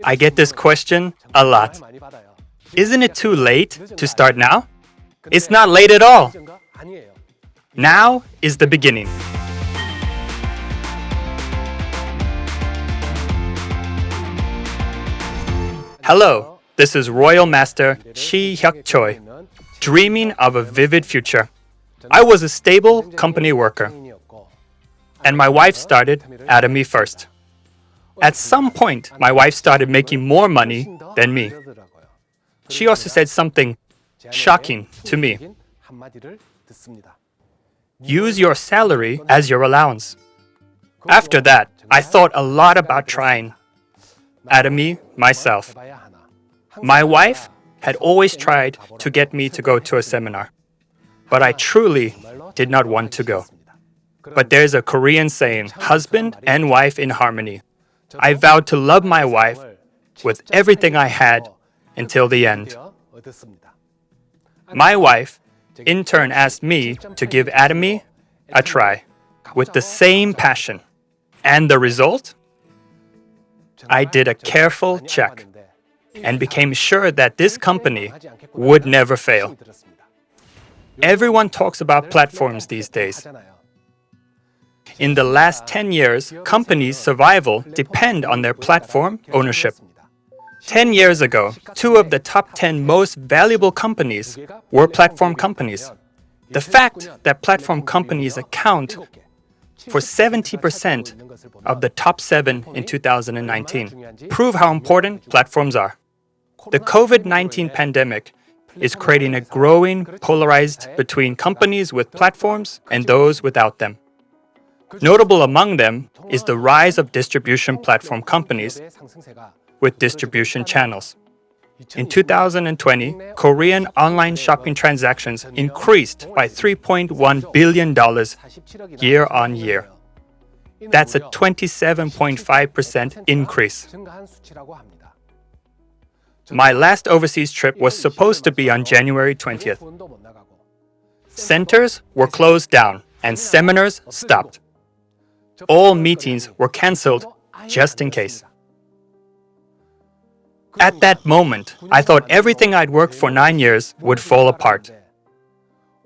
I get this question a lot. Isn't it too late to start now? It's not late at all. Now is the beginning. Hello, this is Royal Master Hyuk Choi, dreaming of a vivid future. I was a stable company worker, and my wife started Atomy first. At some point, my wife started making more money than me. She also said something shocking to me. Use your salary as your allowance. After that, I thought a lot about trying Atomy myself. My wife had always tried to get me to go to a seminar, but I truly did not want to go. But there's a Korean saying, husband and wife in harmony. I vowed to love my wife with everything I had until the end. My wife, in turn, asked me to give Atomy a try with the same passion. And the result? I did a careful check and became sure that this company would never fail. Everyone talks about platforms these days. In the last 10 years, companies' survival depend on their platform ownership. 10 years ago, 2 of the top 10 most valuable companies were platform companies. The fact that platform companies account for 70% of the top 7 in 2019 prove how important platforms are. The COVID-19 pandemic is creating a growing polarized between companies with platforms and those without them. Notable among them is the rise of distribution platform companies with distribution channels. In 2020, Korean online shopping transactions increased by $3.1 billion year on year. That's a 27.5% increase. My last overseas trip was supposed to be on January 20th. Centers were closed down and seminars stopped. All meetings were cancelled just in case. At that moment, I thought everything I'd worked for 9 years would fall apart.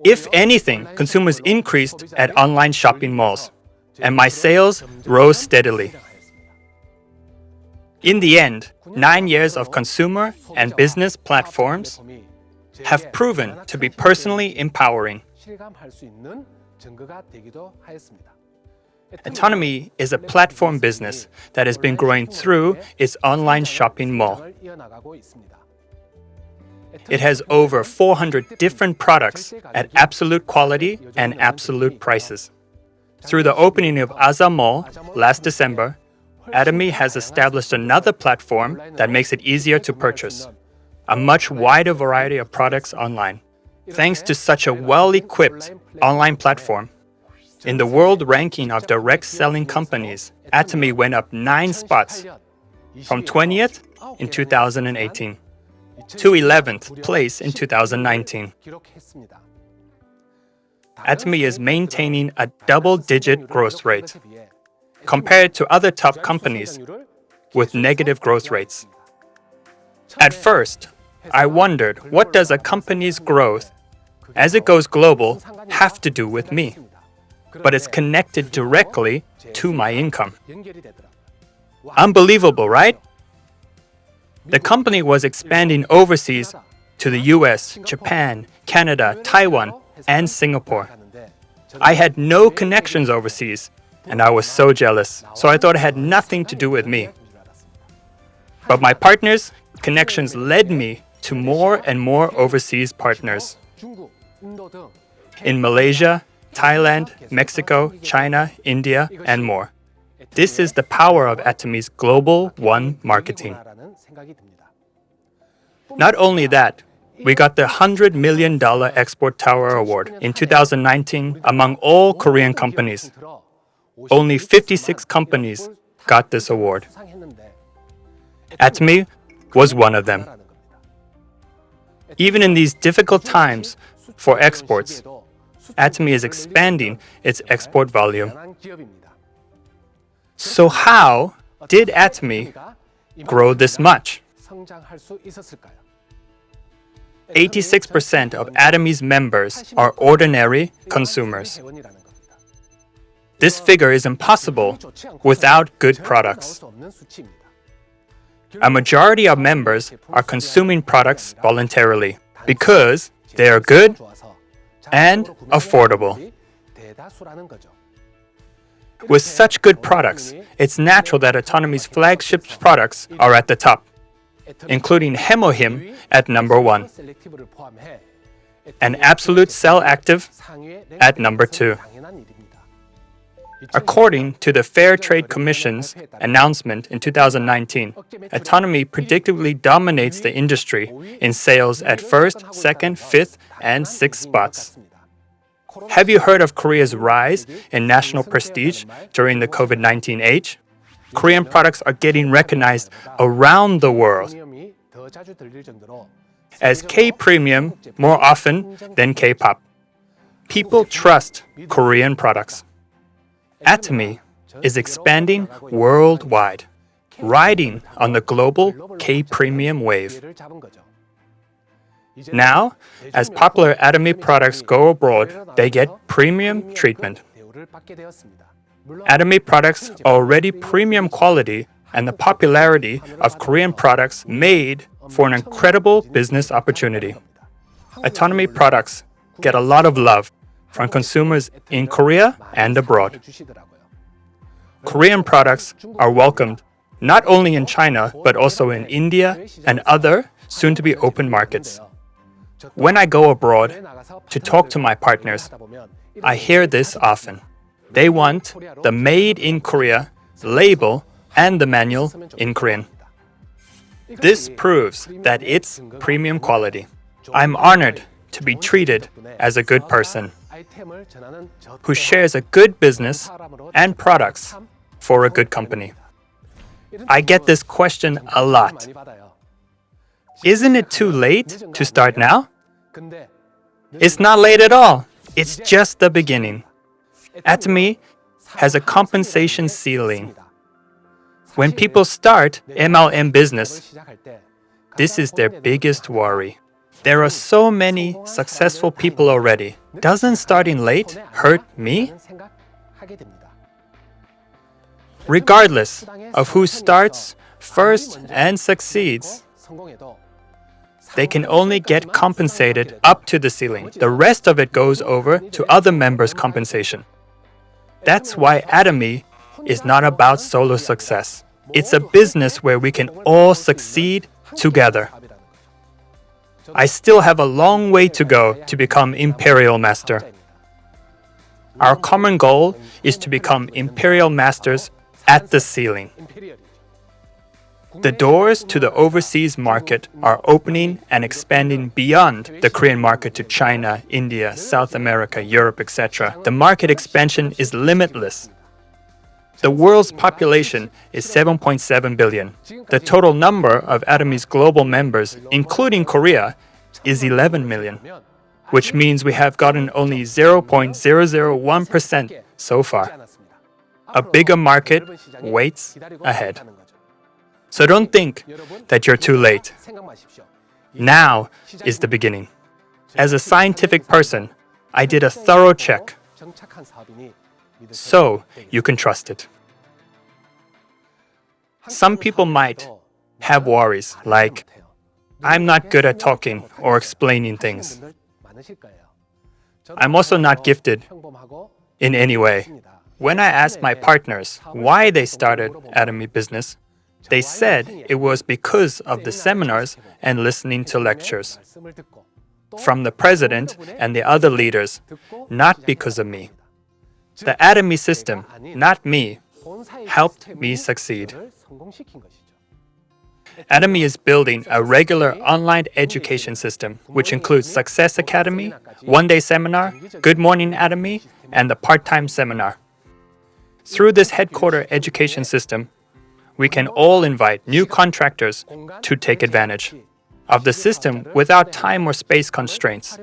If anything, consumers increased at online shopping malls, and my sales rose steadily. In the end, 9 years of consumer and business platforms have proven to be personally empowering. Atomy is a platform business that has been growing through its online shopping mall. It has over 400 different products at absolute quality and absolute prices. Through the opening of Aza Mall last December, Atomy has established another platform that makes it easier to purchase a much wider variety of products online. Thanks to such a well-equipped online platform, in the world ranking of direct selling companies, Atomy went up 9 spots from 20th in 2018 to 11th place in 2019. Atomy is maintaining a double-digit growth rate compared to other top companies with negative growth rates. At first, I wondered, what does a company's growth as it goes global have to do with me? But it's connected directly to my income. Unbelievable, right? The company was expanding overseas to the US, Japan, Canada, Taiwan, and Singapore. I had no connections overseas, and I was so jealous, so I thought it had nothing to do with me. But my partners' connections led me to more and more overseas partners. In Malaysia, Thailand, Mexico, China, India, and more. This is the power of Atomy's Global One marketing. Not only that, we got the $100 million Export Tower Award in 2019 among all Korean companies. Only 56 companies got this award. Atomy was one of them. Even in these difficult times for exports, Atomy is expanding its export volume. So how did Atomy grow this much? 86% of Atomy's members are ordinary consumers. This figure is impossible without good products. A majority of members are consuming products voluntarily because they are good and affordable. With such good products, it's natural that Atomy's flagship products are at the top, including Hemohim at number 1 and Absolute Cell Active at number 2. According to the Fair Trade Commission's announcement in 2019, Atomy predictably dominates the industry in sales at first, second, fifth, and sixth spots. Have you heard of Korea's rise in national prestige during the COVID-19 age? Korean products are getting recognized around the world as K-premium more often than K-pop. People trust Korean products. Atomy is expanding worldwide, riding on the global K-premium wave. Now, as popular Atomy products go abroad, they get premium treatment. Atomy products are already premium quality, and the popularity of Korean products made for an incredible business opportunity. Atomy products get a lot of love from consumers in Korea and abroad. Korean products are welcomed not only in China but also in India and other soon-to-be open markets. When I go abroad to talk to my partners, I hear this often. They want the Made in Korea label and the manual in Korean. This proves that it's premium quality. I'm honored to be treated as a good person who shares a good business and products for a good company. I get this question a lot. Isn't it too late to start now? It's not late at all. It's just the beginning. Atomy has a compensation ceiling. When people start MLM business, this is their biggest worry. There are so many successful people already. Doesn't starting late hurt me? Regardless of who starts first and succeeds, they can only get compensated up to the ceiling. The rest of it goes over to other members' compensation. That's why Atomy is not about solo success. It's a business where we can all succeed together. I still have a long way to go to become Imperial Master. Our common goal is to become Imperial Masters at the ceiling. The doors to the overseas market are opening and expanding beyond the Korean market to China, India, South America, Europe, etc. The market expansion is limitless. The world's population is 7.7 billion. The total number of Atomy's global members, including Korea, is 11 million, which means we have gotten only 0.001% so far. A bigger market waits ahead. So don't think that you're too late. Now is the beginning. As a scientific person, I did a thorough check, so you can trust it. Some people might have worries like, I'm not good at talking or explaining things. I'm also not gifted in any way. When I asked my partners why they started Atomy business, they said it was because of the seminars and listening to lectures from the president and the other leaders, not because of me. The Atomy system, not me, helped me succeed. Atomy is building a regular online education system, which includes Success Academy, one-day seminar, Good Morning Atomy, and the part-time seminar. Through this headquarter education system, we can all invite new contractors to take advantage of the system without time or space constraints.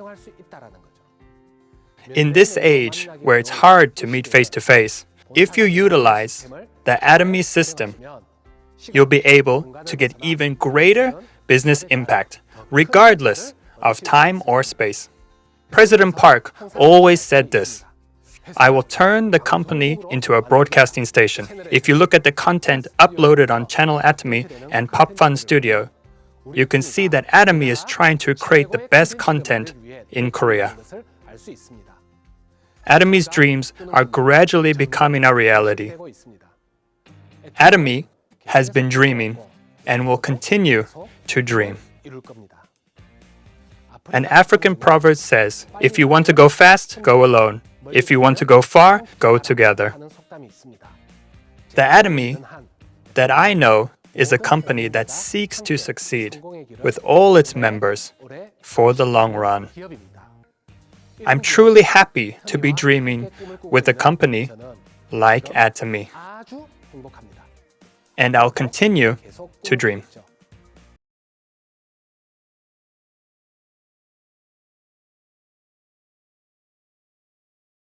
In this age, where it's hard to meet face-to-face, if you utilize the Atomy system, you'll be able to get even greater business impact, regardless of time or space. President Park always said this: I will turn the company into a broadcasting station. If you look at the content uploaded on channel Atomy and PopFun Studio, you can see that Atomy is trying to create the best content in Korea. Atomy's dreams are gradually becoming a reality. Atomy has been dreaming and will continue to dream. An African proverb says, if you want to go fast, go alone. If you want to go far, go together. The Atomy that I know is a company that seeks to succeed with all its members for the long run. I'm truly happy to be dreaming with a company like Atomy. And I'll continue to dream.